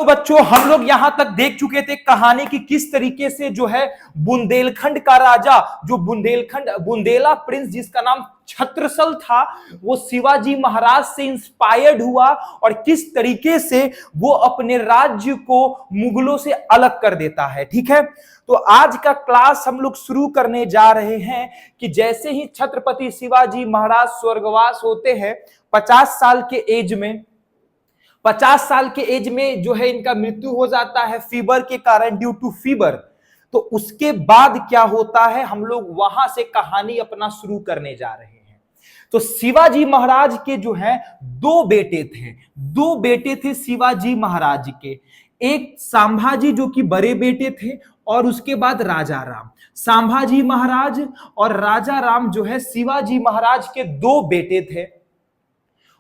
बच्चों हम लोग यहां तक देख चुके थे कहानी की किस तरीके से जो है बुंदेलखंड का राजा, जो बुंदेला प्रिंस जिसका नाम छत्रसल था, वो शिवाजी महाराज से इंस्पायर्ड हुआ और किस तरीके से वो अपने राज्य को मुगलों से अलग कर देता है। ठीक है, तो आज का क्लास हम लोग शुरू करने जा रहे हैं कि जैसे ही छत्रपति शिवाजी महाराज स्वर्गवास होते हैं 50 साल के एज में, 50 साल के एज में जो है इनका मृत्यु हो जाता है फीवर के कारण, ड्यू टू फीवर। तो उसके बाद क्या होता है, हम लोग वहां से कहानी अपना शुरू करने जा रहे हैं। तो शिवाजी महाराज के जो है दो बेटे थे शिवाजी महाराज के। एक संभाजी जो कि बड़े बेटे थे और उसके बाद राजा राम। संभाजी महाराज और राजा राम जो है शिवाजी महाराज के दो बेटे थे।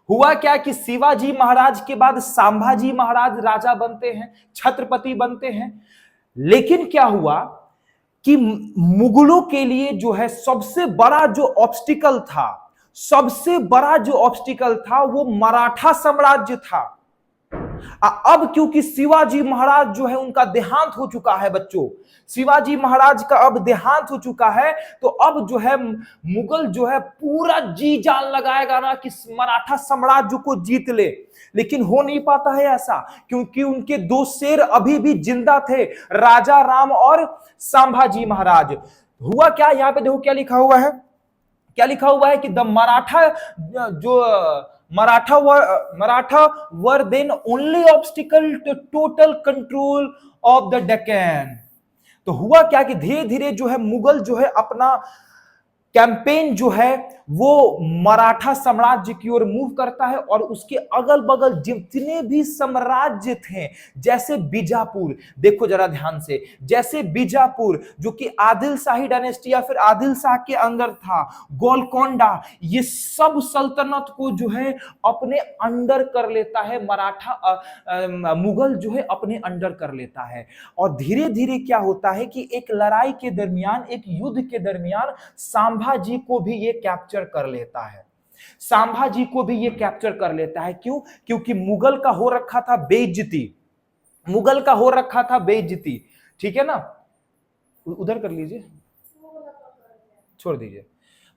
हुआ क्या कि शिवाजी महाराज के बाद संभाजी महाराज राजा बनते हैं, छत्रपति बनते हैं। लेकिन क्या हुआ कि मुगलों के लिए जो है सबसे बड़ा जो ऑब्स्टिकल था वो मराठा साम्राज्य था। अब क्योंकि शिवाजी महाराज जो है उनका देहांत हो चुका है बच्चों, शिवाजी महाराज का अब देहांत हो चुका है, तो अब जो है मुगल जो है पूरा जी जान लगाएगा ना कि मराठा साम्राज्य को जीत ले। लेकिन हो नहीं पाता है ऐसा, क्योंकि उनके दो शेर अभी भी जिंदा थे, राजा राम और संभाजी महाराज। हुआ क्या, यहां पे देखो क्या लिखा हुआ है कि the Maratha were then only obstacle to total control of the Deccan. तो हुआ क्या कि धीरे धीरे जो है मुगल जो है अपना कैंपेन जो है वो मराठा साम्राज्य की ओर मूव करता है और उसके अगल बगल जितने भी साम्राज्य थे, जैसे बीजापुर, देखो जरा ध्यान से, जैसे बीजापुर जो कि आदिल शाही डायनेस्टी या फिर आदिल शाह के अंदर था, गोलकोंडा, ये सब सल्तनत को जो है अपने अंडर कर लेता है मराठा, मुगल जो है अपने अंडर कर लेता है। और धीरे धीरे क्या होता है कि एक लड़ाई के दरमियान, एक युद्ध के दरमियान संभाजी को भी ये कैप्चर कर लेता है। संभाजी को भी ये कैप्चर कर लेता है। क्यों? क्योंकि मुगल का हो रखा था बेइज्जती, ठीक है ना, उधर कर लीजिए, छोड़ दीजिए।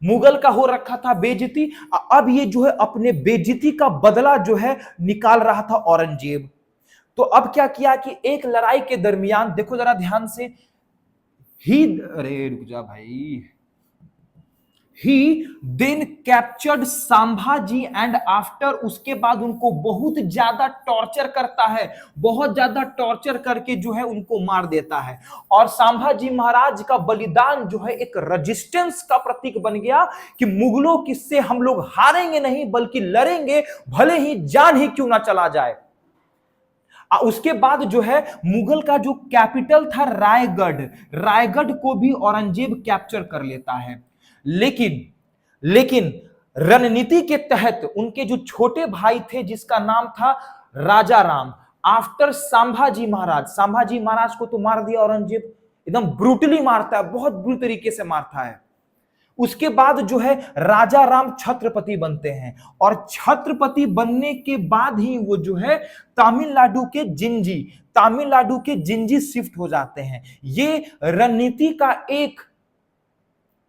मुगल का हो रखा था बेइज्जती, अब ये जो है अपने बेइज्जती का बदला जो है निकाल रहा था औरंगजेब। तो अब क्या किया कि एक लड़ाई के दरमियान, देखो जरा ध्यान से, अरे रुक जा भाई, He then captured Sambhaji and after, उसके बाद उनको बहुत ज्यादा टॉर्चर करता है, बहुत ज्यादा टॉर्चर करके जो है उनको मार देता है। और संभाजी महाराज का बलिदान जो है एक रेजिस्टेंस का प्रतीक बन गया कि मुगलों किससे हम लोग हारेंगे नहीं बल्कि लड़ेंगे, भले ही जान ही क्यों ना चला जाए। उसके बाद जो है मुगल का जो कैपिटल था रायगढ़ को भी औरंगजेब कैप्चर कर लेता है। लेकिन रणनीति के तहत उनके जो छोटे भाई थे जिसका नाम था राजा राम, आफ्टर संभाजी महाराज को तो मार दिया औरंगजेब, एकदम ब्रूटली मारता है, बहुत बुरी तरीके से मारता है। उसके बाद जो है राजा राम छत्रपति बनते हैं और छत्रपति बनने के बाद ही वो जो है तमिलनाडु के जिंजी शिफ्ट हो जाते हैं। ये रणनीति का एक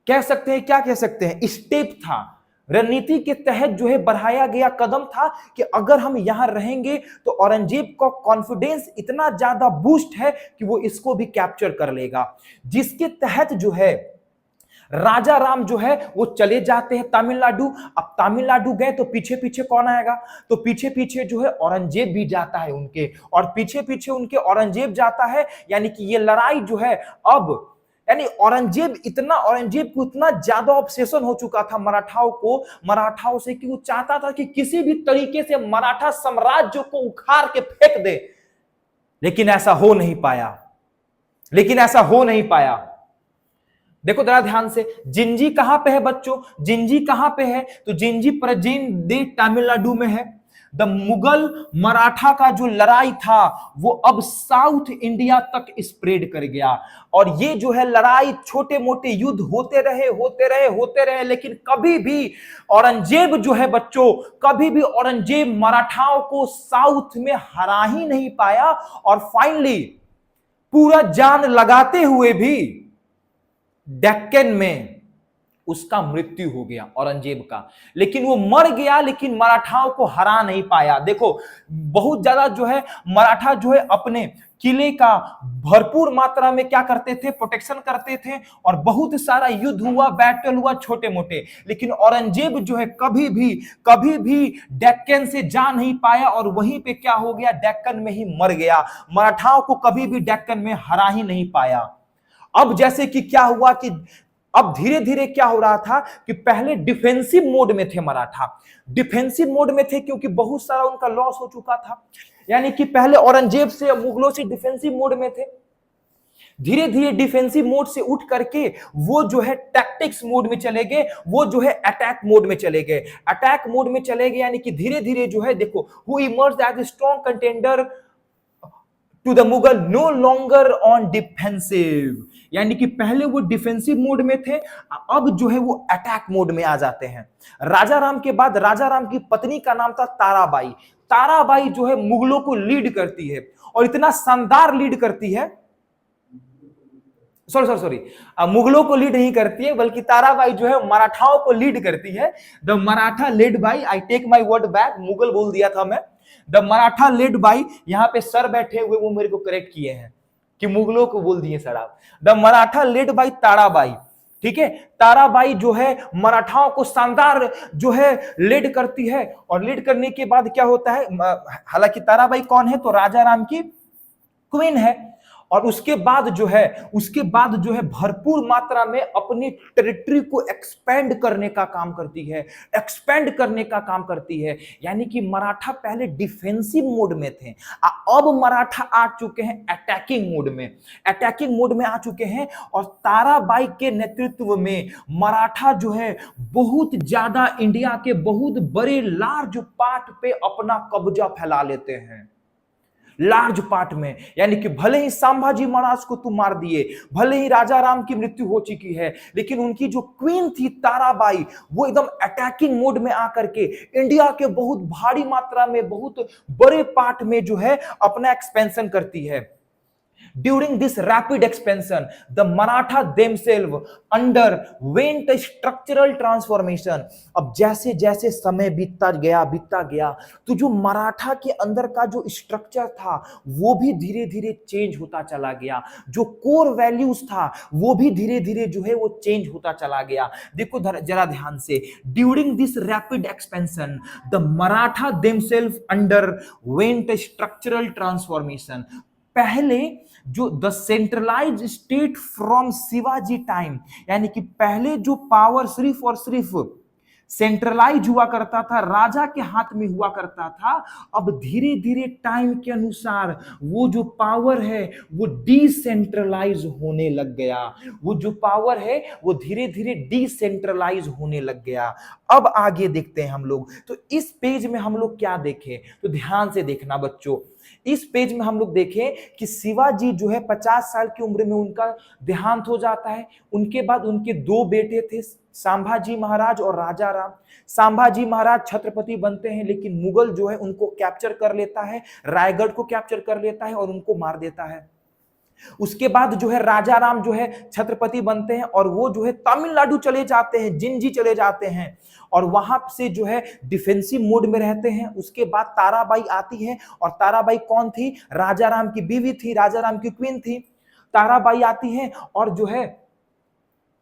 क्या कह सकते हैं स्टेप था, रणनीति के तहत जो है बढ़ाया गया कदम था कि अगर हम यहां रहेंगे तो औरंगजेब का कॉन्फिडेंस इतना ज्यादा बूस्ट है कि वो इसको भी कैप्चर कर लेगा। जिसके तहत जो है राजा राम जो है वो चले जाते हैं तमिलनाडु। अब तमिलनाडु गए तो पीछे पीछे कौन आएगा, तो पीछे पीछे जो है औरंगजेब भी जाता है उनके, और पीछे पीछे उनके औरंगजेब जाता है। यानी कि ये लड़ाई जो है अब, यानी औरंगजेब को इतना ज्यादा ऑब्सेशन हो चुका था मराठाओं से कि वो चाहता था कि किसी भी तरीके से मराठा साम्राज्य को उखाड़ के फेंक दे। लेकिन ऐसा हो नहीं पाया। देखो जरा ध्यान से, जिंजी कहां पे है बच्चों, जिंजी कहां पे है, तो जिंजी प्रेजेंट डे तमिलनाडु में है। द मुगल मराठा का जो लड़ाई था वो अब साउथ इंडिया तक स्प्रेड कर गया। और ये जो है लड़ाई, छोटे मोटे युद्ध होते रहे, लेकिन कभी भी औरंगजेब जो है बच्चों, कभी भी औरंगजेब मराठाओं को साउथ में हरा ही नहीं पाया। और फाइनली पूरा जान लगाते हुए भी डेक्कन में उसका मृत्यु हो गया औरंगजेब का। लेकिन वो मर गया, लेकिन मराठाओं को हरा नहीं पाया। देखो बहुत ज्यादा जो है मराठा जो है अपने किले का भरपूर मात्रा में क्या करते थे, प्रोटेक्शन करते थे, और बहुत सारा युद्ध हुआ, बैटल हुआ छोटे मोटे, लेकिन औरंगजेब जो है कभी भी डेक्कन से जा नहीं पाया और वहीं पे क्या हो गया, डेक्कन में ही मर गया। मराठाओं को कभी भी डेक्कन में हरा ही नहीं पाया। अब जैसे कि क्या हुआ कि अब धीरे धीरे क्या हो रहा था कि पहले डिफेंसिव मोड में थे मराठा, डिफेंसिव मोड में थे क्योंकि बहुत सारा उनका लॉस हो चुका था। यानी कि पहले औरंगजेब से, मुगलों से डिफेंसिव मोड में थे, धीरे धीरे डिफेंसिव मोड से उठ करके वो जो है टैक्टिक्स मोड में चले गए, वो जो है अटैक मोड में चले गए, अटैक मोड में चले गए। यानी कि धीरे धीरे जो है देखो, who emerged as a strong contender to the Mughal no longer on defensive. यानी कि पहले वो डिफेंसिव मोड में थे, अब जो है वो अटैक मोड में आ जाते हैं। राजा राम के बाद राजा राम की पत्नी का नाम था ताराबाई। ताराबाई जो है मुगलों को लीड करती है, और इतना शानदार लीड करती है, सॉरी मुगलों को लीड नहीं करती है, बल्कि ताराबाई जो है मराठाओं को लीड करती है। The Maratha led by, I take my word back, Mughal बोल दिया था मैं, द मराठा लेड बाई। यहां पे सर बैठे हुए वो मेरे को करेक्ट किए हैं कि मुगलों को बोल दिए सर आप। The Maratha led by Tarabai, ठीक है। ताराबाई जो है मराठाओं को शानदार जो है लीड करती है, और लीड करने के बाद क्या होता है, हालांकि ताराबाई कौन है, तो राजा राम की क्वीन है। और उसके बाद जो है भरपूर मात्रा में अपनी टेरिटरी को एक्सपेंड करने का काम करती है, यानी कि मराठा पहले डिफेंसिव मोड में थे, अब मराठा आ चुके हैं अटैकिंग मोड में आ चुके हैं। और ताराबाई के नेतृत्व में मराठा जो है बहुत ज्यादा इंडिया के बहुत बड़े लार्ज पार्ट पे अपना कब्जा फैला लेते हैं, लार्ज पार्ट में। यानी कि भले ही संभाजी महाराज को तुम मार दिए, भले ही राजा राम की मृत्यु हो चुकी है, लेकिन उनकी जो क्वीन थी ताराबाई, वो एकदम अटैकिंग मोड में आकर के इंडिया के बहुत भारी मात्रा में, बहुत बड़े पार्ट में जो है अपना एक्सपेंशन करती है। During this rapid expansion, the Maratha themselves underwent a structural transformation. अब जैसे जैसे समय बीतता गया तो जो मराठा के अंदर का जो स्ट्रक्चर था वो भी धीरे धीरे चेंज होता चला गया, जो कोर वैल्यूज था वो भी धीरे धीरे जो है वो चेंज होता चला गया। देखो जरा ध्यान से, during this rapid expansion the Maratha themselves underwent a structural transformation। पहले जो the centralize state from Shivaji time, यानी कि पहले जो पावर सिर्फ और सिर्फ सेंट्रलाइज हुआ करता था, राजा के हाथ में हुआ करता था, अब धीरे धीरे टाइम के अनुसार वो जो पावर है वो डिसेंट्रलाइज होने लग गया, वो जो पावर है वो धीरे धीरे डिसेंट्रलाइज होने लग गया। अब आगे देखते हैं हम लोग, तो इस पेज में हम लोग क्या देखें, तो ध्यान से देखना बच्चों। इस पेज में हम लोग देखें कि शिवाजी जो है 50 साल की उम्र में उनका देहांत हो जाता है। उनके बाद उनके दो बेटे थे, संभाजी महाराज और राजा राम। संभाजी महाराज छत्रपति बनते हैं, लेकिन मुगल जो है उनको कैप्चर कर लेता है, रायगढ़ को कैप्चर कर लेता है और उनको मार देता है। उसके बाद जो है राजा राम जो है छत्रपति बनते हैं और वो जो है तमिलनाडु चले जाते हैं, जिंजी चले जाते हैं और वहां से जो है डिफेंसिव मोड में रहते हैं। उसके बाद ताराबाई आती है, और ताराबाई कौन थी, राजा राम की बीवी थी, राजा राम की क्वीन थी। ताराबाई आती है और जो है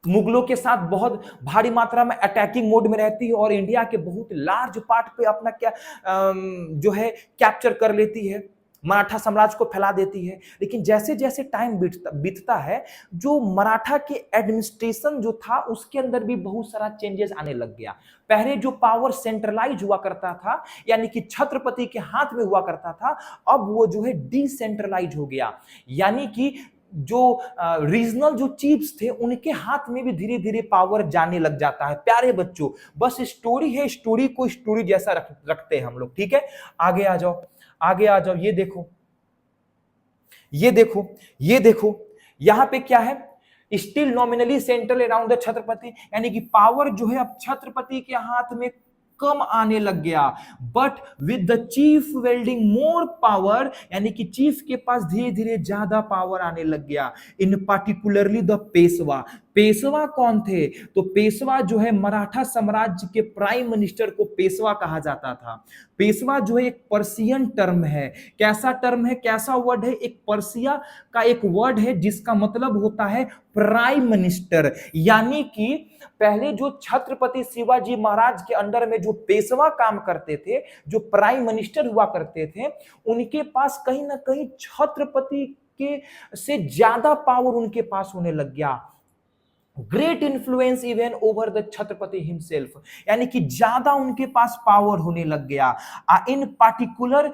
मुगलों के साथ बहुत भारी मात्रा में अटैकिंग मोड में रहती है और इंडिया के बहुत लार्ज पार्ट पे अपना क्या जो है कैप्चर कर लेती है, मराठा साम्राज्य को फैला देती है। लेकिन जैसे जैसे टाइम बीतता है, जो मराठा के एडमिनिस्ट्रेशन जो था उसके अंदर भी बहुत सारा चेंजेस आने लग गया। पहले जो पावर सेंट्रलाइज हुआ करता था, यानी कि छत्रपति के हाथ में हुआ करता था, अब वो जो है डिसेंट्रलाइज हो गया। यानी कि जो रीजनल जो चीफ्स थे उनके हाथ में भी धीरे धीरे पावर जाने लग जाता है। प्यारे बच्चों, बस स्टोरी है, स्टोरी को स्टोरी जैसा रखते हैं हम लोग, ठीक है। आगे आ जाओ, आगे आ जाओ। ये देखो, ये देखो, ये देखो, यहां पे क्या है, still nominally central around the Chhatrapati, यानी कि पावर जो है अब छत्रपति के हाथ में कम आने लग गया। But with the chief welding more power, यानी कि चीफ के पास धीरे धीरे ज्यादा पावर आने लग गया। इन पार्टिकुलरली द पेशवा। पेशवा कौन थे? तो पेशवा जो है मराठा साम्राज्य के प्राइम मिनिस्टर को पेशवा कहा जाता था। पेशवा जो है एक पर्शियन टर्म है। कैसा टर्म है, कैसा वर्ड है? एक पर्शिया का एक वर्ड है जिसका मतलब होता है प्राइम मिनिस्टर। यानी कि पहले जो छत्रपति शिवाजी महाराज के अंडर में जो पेशवा काम करते थे, जो प्राइम मिनिस्टर हुआ करते थे, उनके पास कहीं ना कहीं छत्रपति के से ज्यादा पावर उनके पास होने लग गया। Great influence even over the Chhatrapati himself, यानी कि ज्यादा उनके पास पावर होने लग गया। इन पार्टिकुलर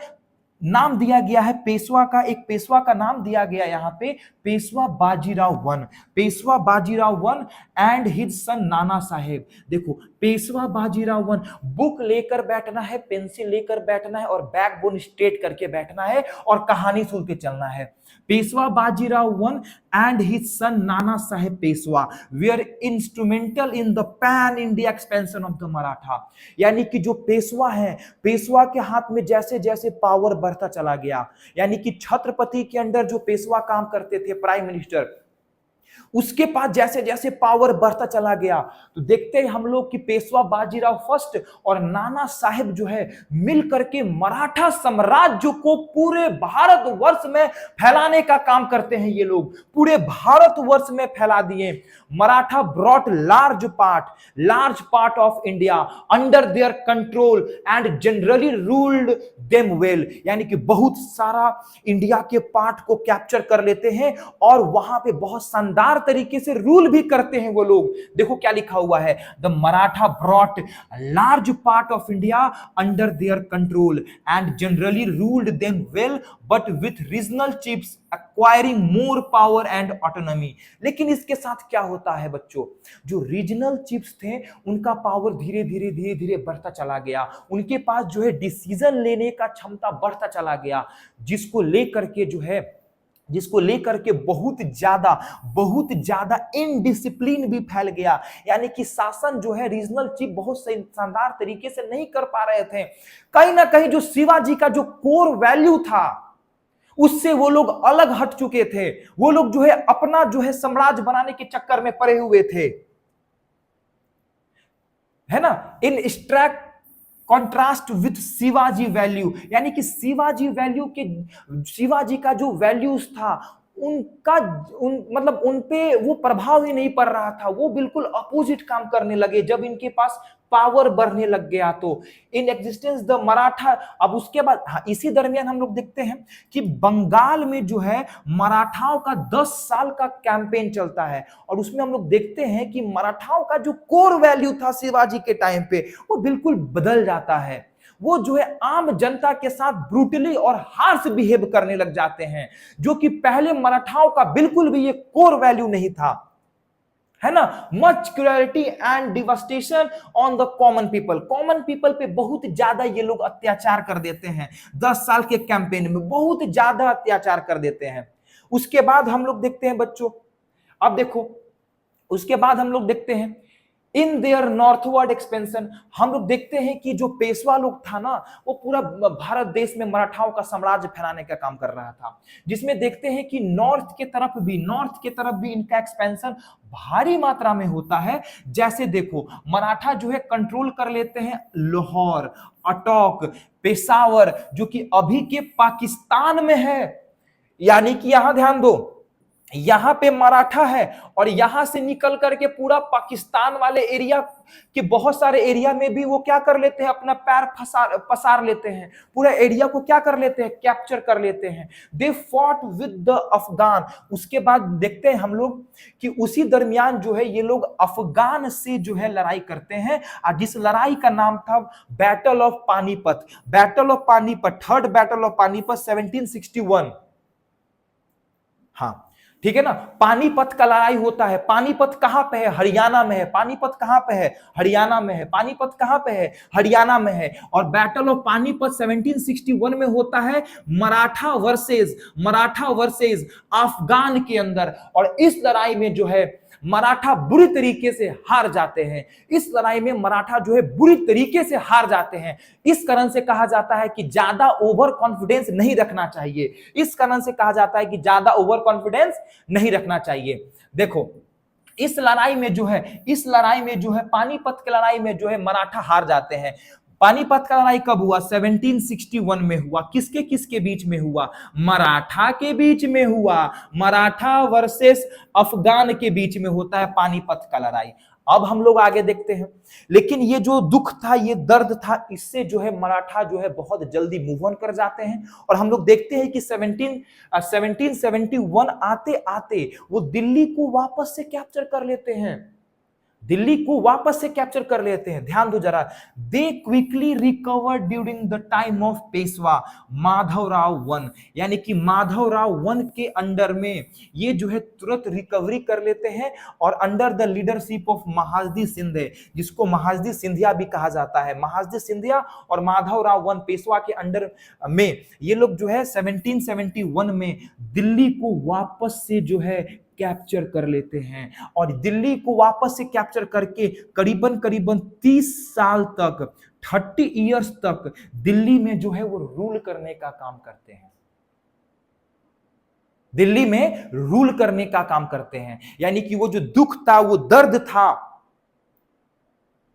नाम दिया गया है पेशवा का, एक पेशवा का नाम दिया गया यहां पे, Peshwa Bajirao one. Peshwa Bajirao one and his son Nana साहेब। देखो, पेशवा बाजीराव वन, बुक लेकर बैठना है, पेंसिल लेकर बैठना है और बैकबोन स्ट्रेट करके बैठना है और कहानी सुनते चलना है। Peshwa Bajirao one and his son Nana Sahib Peshwa were instrumental in the pan India expansion of the Maratha. यानी कि जो पेशवा है, पेशवा के हाथ में जैसे जैसे पावर बढ़ता चला गया, यानी कि छत्रपति के अंडर जो पेशवा काम करते थे प्राइम मिनिस्टर, उसके पास जैसे जैसे पावर बढ़ता चला गया, तो देखते हैं हम लोग कि पेशवा बाजीराव फर्स्ट और नाना साहेब जो है मिल करके मराठा साम्राज्य को पूरे भारतवर्ष में फैलाने का काम करते हैं। ये लोग पूरे भारतवर्ष में फैला दिए। Maratha brought large part of India under their control and generally ruled them well. यानी कि बहुत सारा इंडिया के पार्ट को कैप्चर कर लेते हैं और वहां पे बहुत शानदार तरीके से रूल भी करते हैं वो लोग। देखो क्या लिखा हुआ है, the Maratha brought large part of India under their control and generally ruled them well but with regional chiefs acquiring more power and autonomy. लेकिन इसके साथ क्या होता है बच्चों, जो रीजनल चीफ्स थे उनका पावर धीरे धीरे बढ़ता चला गया। उनके पास जो है डिसीजन लेने का क्षमता बढ़ता चला गया, जिसको लेकर के बहुत ज्यादा इनडिसिप्लिन भी फैल गया। यानी कि शासन जो है रीजनल चीफ बहुत शानदार तरीके से नहीं कर पा रहे थे। कहीं ना कहीं जो शिवाजी का जो कोर वैल्यू था उससे वो लोग अलग हट चुके थे। वो लोग जो है अपना जो है साम्राज्य बनाने के चक्कर में पड़े हुए थे, है ना, इन स्ट्रैक कॉन्ट्रास्ट विथ शिवाजी वैल्यू। यानी कि शिवाजी का जो वैल्यूज था मतलब उन पे वो प्रभाव ही नहीं पड़ रहा था। वो बिल्कुल अपोजिट काम करने लगे जब इनके पास पावर बढ़ने लग गया। तो इन एग्जिस्टेंस द मराठा। अब उसके बाद इसी दरमियान हम लोग देखते हैं कि बंगाल में जो है मराठाओं का 10 साल का कैंपेन चलता है और उसमें हम लोग देखते हैं कि मराठाओं का जो कोर वैल्यू था शिवाजी के टाइम पे वो बिल्कुल बदल जाता है। वो जो है आम जनता के साथ ब्रूटली और हार्श बिहेव करने लग जाते हैं, जो कि पहले मराठाओं का बिल्कुल भी ये कोर वैल्यू नहीं था, है ना। Much क्रूरलिटी and devastation on the common people पे बहुत ज्यादा ये लोग अत्याचार कर देते हैं। 10 साल के कैंपेन में बहुत ज्यादा अत्याचार कर देते हैं। उसके बाद हम लोग देखते हैं बच्चों, अब देखो उसके बाद हम लोग देखते हैं इन देयर नॉर्थवर्ड एक्सपेंशन। हम लोग देखते हैं कि जो पेशवा लोग था ना, वो पूरा भारत देश में मराठाओं का साम्राज्य फैलाने का काम कर रहा था, जिसमें देखते हैं कि नॉर्थ के तरफ भी इनका एक्सपेंशन भारी मात्रा में होता है। जैसे देखो मराठा जो है कंट्रोल कर लेते हैं लाहौर, अटोक, पेशावर, जो कि अभी के पाकिस्तान में है। यानी कि यहां ध्यान दो, यहां पे मराठा है और यहां से निकल करके पूरा पाकिस्तान वाले एरिया के बहुत सारे एरिया में भी वो क्या कर लेते हैं, अपना पैर पसार लेते हैं, पूरा एरिया को क्या कर लेते हैं, कैप्चर कर लेते हैं। They fought with the Afghan. उसके बाद देखते हैं हम लोग कि उसी दरमियान जो है ये लोग अफगान से जो है लड़ाई करते हैं, और जिस लड़ाई का नाम था battle of Panipat. Third battle of Panipat 1761। हाँ, ठीक है ना। पानीपत का लड़ाई होता है, पानीपत कहां पे है? हरियाणा में है। पानीपत कहां पे है? हरियाणा में है। पानीपत कहां पे है? हरियाणा में है। और बैटल ऑफ पानीपत 1761 में होता है मराठा वर्सेस अफगान के अंदर। और इस लड़ाई में जो है मराठा बुरी तरीके से हार जाते हैं। इस लड़ाई में मराठा जो है बुरी तरीके से हार जाते हैं। इस कारण से कहा जाता है कि ज्यादा ओवर कॉन्फिडेंस नहीं रखना चाहिए। इस कारण से कहा जाता है कि ज्यादा ओवर कॉन्फिडेंस नहीं रखना चाहिए। देखो इस लड़ाई में जो है पानीपत की लड़ाई में जो है मराठा हार जाते हैं। पानीपत का लड़ाई कब हुआ? 1761 में हुआ। किसके किसके बीच में हुआ? मराठा के बीच में हुआ। मराठा वर्सेस अफगान के बीच में होता है पानीपत का लड़ाई। अब हम लोग आगे देखते हैं। लेकिन ये जो दुख था, ये दर्द था, इससे जो है मराठा जो है बहुत जल्दी मूव ऑन कर जाते हैं। और हम लोग देखते हैं कि 1771 आते आते वो दिल्ली को वापस से कैप्चर कर लेते हैं। दिल्ली को वापस से कैप्चर कर लेते हैं। ध्यान दो जरा, दे quickly recover during the time of Peshwa Madhavrao one, यानी कि माधवराव वन के अंडर में ये जो है तुरंत रिकवरी कर लेते हैं। और under the leadership of Mahadji Shinde, जिसको महादजी सिंधिया भी कहा जाता है, महादजी सिंधिया और माधवराव वन पेशवा के अंडर में ये लोग जो है 1771 में दिल्ली को वापस से जो है कैप्चर कर लेते हैं। और दिल्ली को वापस से कैप्चर करके करीबन 30 साल तक, 30 इयर्स तक दिल्ली में जो है वो रूल करने का काम करते हैं। दिल्ली में रूल करने का काम करते हैं। यानी कि वो जो दुख था, वो दर्द था,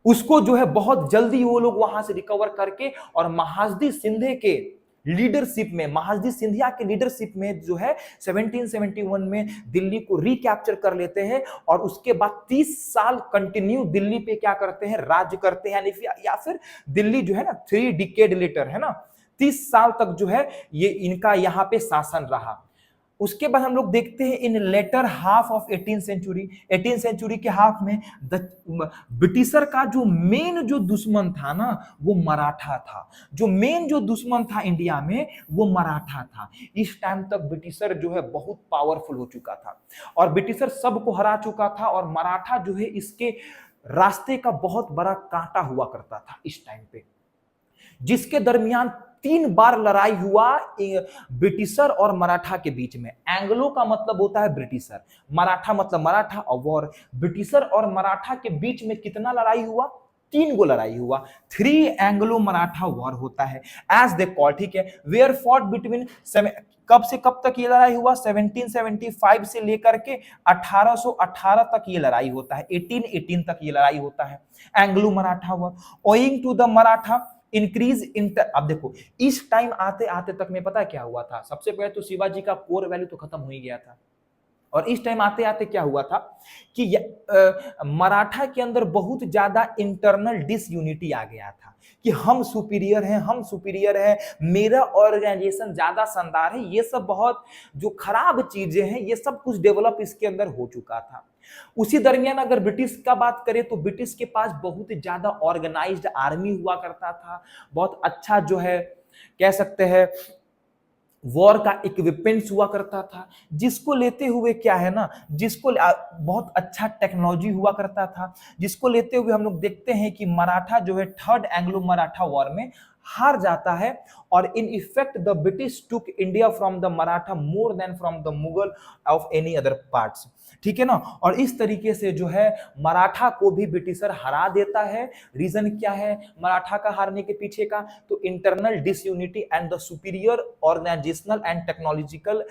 उसको जो है बहुत जल्दी वो लोग वहां से रिकवर करके और महादजी सिंधे के लीडरशिप में, महादजी सिंधिया के लीडरशिप में जो है 1771 में दिल्ली को रिकैप्चर कर लेते हैं। और उसके बाद 30 साल कंटिन्यू दिल्ली पे क्या करते हैं? राज्य करते हैं। या फिर दिल्ली जो है ना 3 डिकेड लेटर, है ना, 30 साल तक जो है ये इनका यहाँ पे शासन रहा। उसके बाद हम लोग देखते हैं in later half of 18th century के हाफ में ब्रिटिशर का जो मेन जो दुश्मन था ना, वो मराठा था। जो मेन जो दुश्मन था इंडिया में, वो मराठा था। इस टाइम तक ब्रिटिशर जो है बहुत पावरफुल हो चुका था और ब्रिटिशर सबको हरा चुका था। और मराठा जो है इसके रास्ते का बहुत बड़ा कांटा हुआ करता था इस टाइम पे, जिसके दरमियान 3 बार लड़ाई हुआ ब्रिटिशर और मराठा के बीच में। एंग्लो का मतलब होता है ब्रिटिशर, मराठा मतलब मराठा। और ब्रिटिशर और मराठा के बीच में कितना लड़ाई हुआ? 3 गो लड़ाई हुआ। 3 एंग्लो मराठा वॉर होता है एज दे कॉल, ठीक है। वेयर फॉट बिटवीन, कब से कब तक ये लड़ाई हुआ? 1775 से लेकर के 1818 तक ये लड़ाई होता है। 1818 तक ये लड़ाई होता है, Anglo Maratha war. Owing to the Maratha increase अब देखो इस टाइम आते आते तक में पता क्या हुआ था? सबसे पहले तो शिवाजी का कोर वैल्यू तो खत्म हो ही गया था। और इस टाइम आते आते क्या हुआ था कि मराठा के अंदर बहुत ज्यादा इंटरनल डिसयूनिटी आ गया था कि हम सुपीरियर हैं, मेरा ऑर्गेनाइजेशन ज्यादा शानदार है। ये सब बहुत जो खराब चीजें हैं, ये सब कुछ डेवलप इसके अंदर हो चुका था। उसी दरमियान अगर ब्रिटिश का बात करें तो ब्रिटिश के पास बहुत ज्यादा ऑर्गेनाइज्ड आर्मी हुआ करता था, बहुत अच्छा जो है कह सकते हैं वॉर का इक्विपमेंट्स हुआ करता था, जिसको लेते हुए क्या है ना, जिसको बहुत अच्छा टेक्नोलॉजी हुआ करता था, जिसको लेते हुए हम लोग देखते हैं कि मराठा जो है 3rd एंग्लो मराठा वॉर में हार जाता है। और in effect the British took India from the Maratha more than from the Mughal of any other parts, ठीक है ना। और इस तरीके से जो है मराठा को भी ब्रिटिशर हरा देता है। रीजन क्या है मराठा का हारने के पीछे का? तो internal disunity and the superior organisational and technological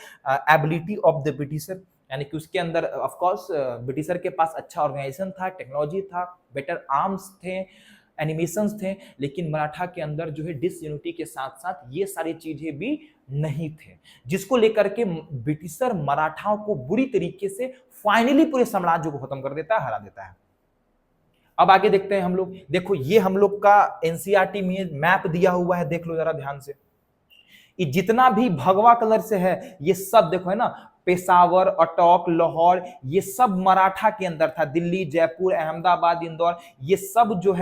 ability of the Britisher, यानी कि उसके अंदर ऑफ कोर्स ब्रिटिशर के पास अच्छा ऑर्गेनाइजेशन था, टेक्नोलॉजी था, बेटर आर्म्स थे, एनिमेशंस थे। लेकिन मराठा के अंदर जो है डिसयूनिटी के साथ साथ ये सारी चीजें भी नहीं थे, जिसको लेकर के ब्रिटिशर मराठाओं को बुरी तरीके से फाइनली पूरे साम्राज्य को खत्म कर देता है, हरा देता है। अब आगे देखते हैं हम लोग। देखो ये हम लोग का एनसीईआरटी में मैप दिया हुआ है, देख लो जरा ध्यान से। ये जितना भी भगवा कलर से है ये सब देखो है ना, पेशावर, अटोक, लाहौर, ये सब मराठा के अंदर था। दिल्ली, जयपुर, अहमदाबाद, इंदौर, ये सब जो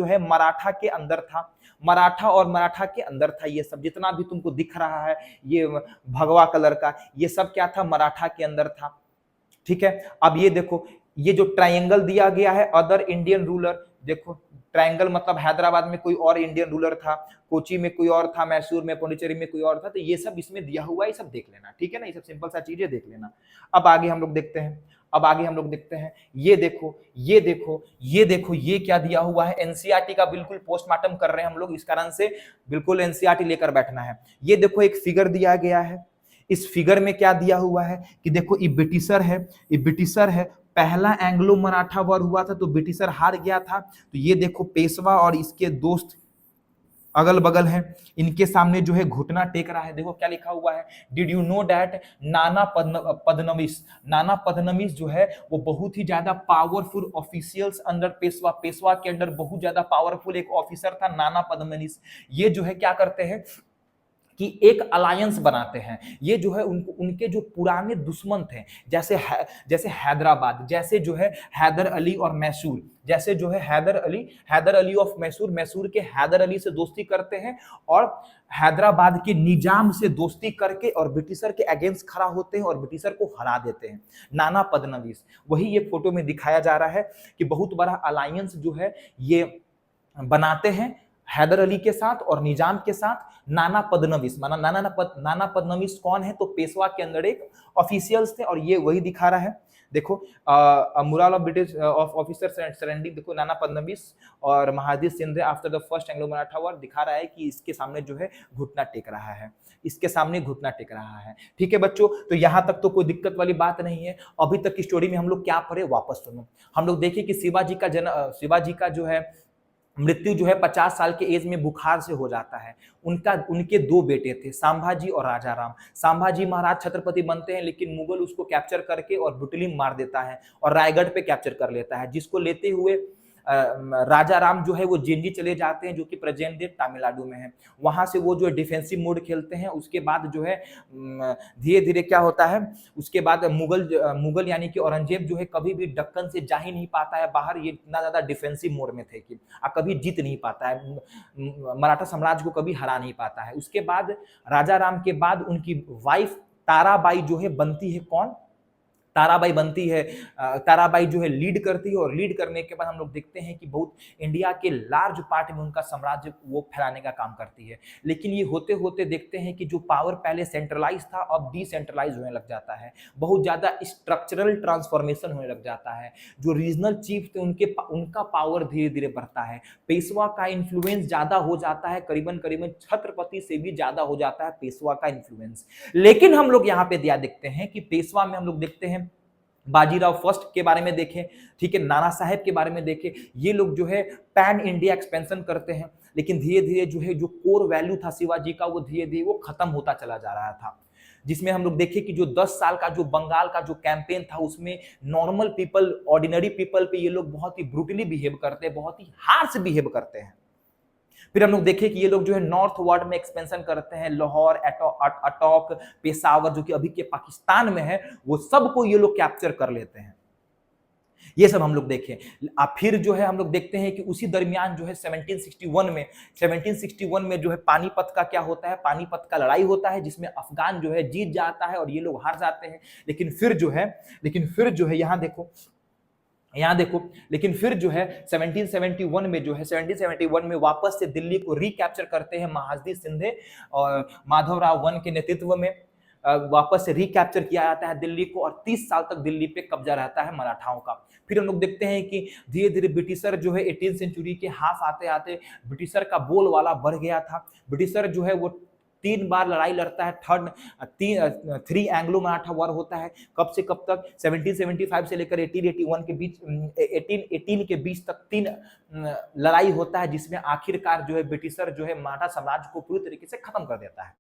है मराठा के अंदर था। मराठा और मराठा के अंदर था ये सब, जितना भी तुमको दिख रहा है ये भगवा कलर का, ये सब क्या था, मराठा के अंदर था। ठीक है, अब ये देखो, ये जो ट्रायंगल दिया गया है, अदर इंडियन रूलर, देखो ट्रायंगल मतलब हैदराबाद में कोई और इंडियन रूलर था, कोची में कोई और था, मैसूर में, पौंडीचेरी में कोई और था, तो ये सब इसमें दिया हुआ है, ये सब देख लेना, ठीक है ना, ये सब सिंपल सा चीजें देख लेना। अब आगे हम लोग देखते हैं, अब आगे हम लोग देखते हैं, ये देखो, ये देखो, ये देखो, ये क्या दिया हुआ है, एनसीईआरटी का बिल्कुल पोस्टमार्टम कर रहे हैं हम लोग, इस कारण से बिल्कुल एनसीईआरटी लेकर बैठना है। ये देखो एक फिगर दिया गया है, इस फिगर में क्या दिया हुआ है कि देखो ये ब्रिटिशर है, ये ब्रिटिशर है, पहला एंग्लो मराठा वॉर हुआ था तो ब्रिटिशर हार गया था, तो ये देखो पेशवा और इसके दोस्त अगल बगल हैं, इनके सामने जो है घुटना टेक रहा है। देखो क्या लिखा हुआ है, डिड यू नो दैट नाना पद्मनाभिस, नाना पद्मनाभिस जो है वो बहुत ही ज्यादा powerful officials under Peshwa, Peshwa के अंडर बहुत ज्यादा पावरफुल एक ऑफिसर था नाना पद्मनाभिस। ये जो है क्या करते हैं कि एक अलायंस बनाते हैं, ये जो है उनको, उनके जो पुराने दुश्मन थे, जैसे हैदराबाद, जैसे जो है हैदर अली और मैसूर, जैसे जो है हैदर अली ऑफ मैसूर, मैसूर के हैदर अली से दोस्ती करते हैं और हैदराबाद के निजाम से दोस्ती करके और ब्रिटिशर के अगेंस्ट खड़ा होते हैं और ब्रिटिशर को हरा देते हैं। नाना पद्मनाभिस, वही ये फोटो में दिखाया जा रहा है कि बहुत बड़ा अलायंस जो है ये बनाते हैं हैदर अली के साथ और निजाम के साथ। नाना पद्मनाभिस, माना नाना पद्मनाभिस कौन है, तो पेशवा के अंदर एक ऑफिशियल्स थे और ये वही दिखा रहा है। देखो mural of British officer surrendering, देखो नाना पद्मनाभिस और Mahadji Shinde after the first Anglo Maratha war, दिखा रहा है कि इसके सामने जो है घुटना टेक रहा है, इसके सामने घुटना टेक रहा है। ठीक है बच्चों, तो यहां तक तो कोई दिक्कत वाली बात नहीं है। अभी तक की स्टोरी में हम लोग क्या पढ़े, वापस सुनो। हम लोग देखें कि शिवाजी का जो है मृत्यु जो है 50 साल के एज में बुखार से हो जाता है। उनके दो बेटे थे, संभाजी और राजा राम। संभाजी महाराज छत्रपति बनते हैं, लेकिन मुगल उसको कैप्चर करके और ब्रुटली मार देता है और रायगढ़ पे कैप्चर कर लेता है, जिसको लेते हुए राजा राम जो है वो जिंजी चले जाते हैं, जो कि प्रेजेंट डे तमिलनाडु में है। वहां से वो जो है डिफेंसिव मोड खेलते हैं। उसके बाद जो है धीरे धीरे क्या होता है, उसके बाद मुगल यानी कि औरंगजेब जो है कभी भी दक्कन से जा ही नहीं पाता है बाहर, ये इतना ज्यादा डिफेंसिव मोड में थे कि कभी जीत नहीं पाता है, मराठा साम्राज्य को कभी हरा नहीं पाता है। उसके बाद राजा राम के बाद उनकी वाइफ ताराबाई जो है बनती है, कौन, ताराबाई बनती है। ताराबाई जो है लीड करती है और लीड करने के बाद हम लोग देखते हैं कि बहुत इंडिया के लार्ज पार्ट में उनका साम्राज्य वो फैलाने का काम करती है। लेकिन ये होते होते देखते हैं कि जो पावर पहले सेंट्रलाइज था अब डिसेंट्रलाइज होने लग जाता है, बहुत ज्यादा स्ट्रक्चरल ट्रांसफॉर्मेशन होने लग जाता है। जो रीजनल चीफ थे उनका पावर धीरे धीरे बढ़ता है, पेशवा का इन्फ्लुएंस ज्यादा हो जाता है, करीबन करीबन छत्रपति से भी ज्यादा हो जाता है पेशवा का इन्फ्लुएंस। लेकिन हम लोग यहाँ पे दिया देखते हैं कि पेशवा में हम लोग देखते हैं बाजीराव फर्स्ट के बारे में देखें, ठीक है, नाना साहेब के बारे में देखें, ये लोग जो है पैन इंडिया एक्सपेंशन करते हैं। लेकिन धीरे धीरे जो है जो कोर वैल्यू था शिवाजी का वो धीरे धीरे वो खत्म होता चला जा रहा था, जिसमें हम लोग देखें कि जो 10 साल का जो बंगाल का जो कैंपेन था उसमें नॉर्मल पीपल, ऑर्डिनरी पीपल पे ये लोग बहुत ही ब्रूटली बिहेव करते हैं, बहुत ही हार्श बिहेव करते हैं। फिर हम लोग देखें कि ये लोग जो है नॉर्थ वार्ड में एक्सपेंशन करते हैं, लाहौर, अटॉक, पेशावर जो कि अभी के पाकिस्तान में है, वो सबको ये लोग कैप्चर कर लेते हैं। ये सब हम लोग देखें। फिर जो है हम लोग देखते हैं कि उसी दरमियान जो है 1761 में जो है पानीपत का क्या होता है, पानीपत का लड़ाई होता है, जिसमें अफगान जो है जीत जाता है और ये लोग हार जाते हैं। लेकिन फिर जो है यहाँ देखो, लेकिन फिर जो है 1771 में वापस से दिल्ली को रिकैप्चर करते हैं महादजी शिंदे और माधवराव वन के नेतृत्व में, वापस से रिकैप्चर किया जाता है दिल्ली को और 30 साल तक दिल्ली पे कब्जा रहता है मराठाओं का। फिर हम लोग देखते हैं कि धीरे धीरे ब्रिटिशर जो है 18वीं सेंचुरी के हाफ आते आते ब्रिटिशर का बोलवाला बढ़ गया था। ब्रिटिशर जो है वो 3 बार लड़ाई लड़ता है, 3 एंग्लो मराठा वॉर होता है। कब से कब तक, 1775 से लेकर 1881 के बीच, 1818 के बीच तक 3 लड़ाई होता है, जिसमें आखिरकार जो है ब्रिटिशर जो है मराठा साम्राज्य को पूरी तरीके से खत्म कर देता है।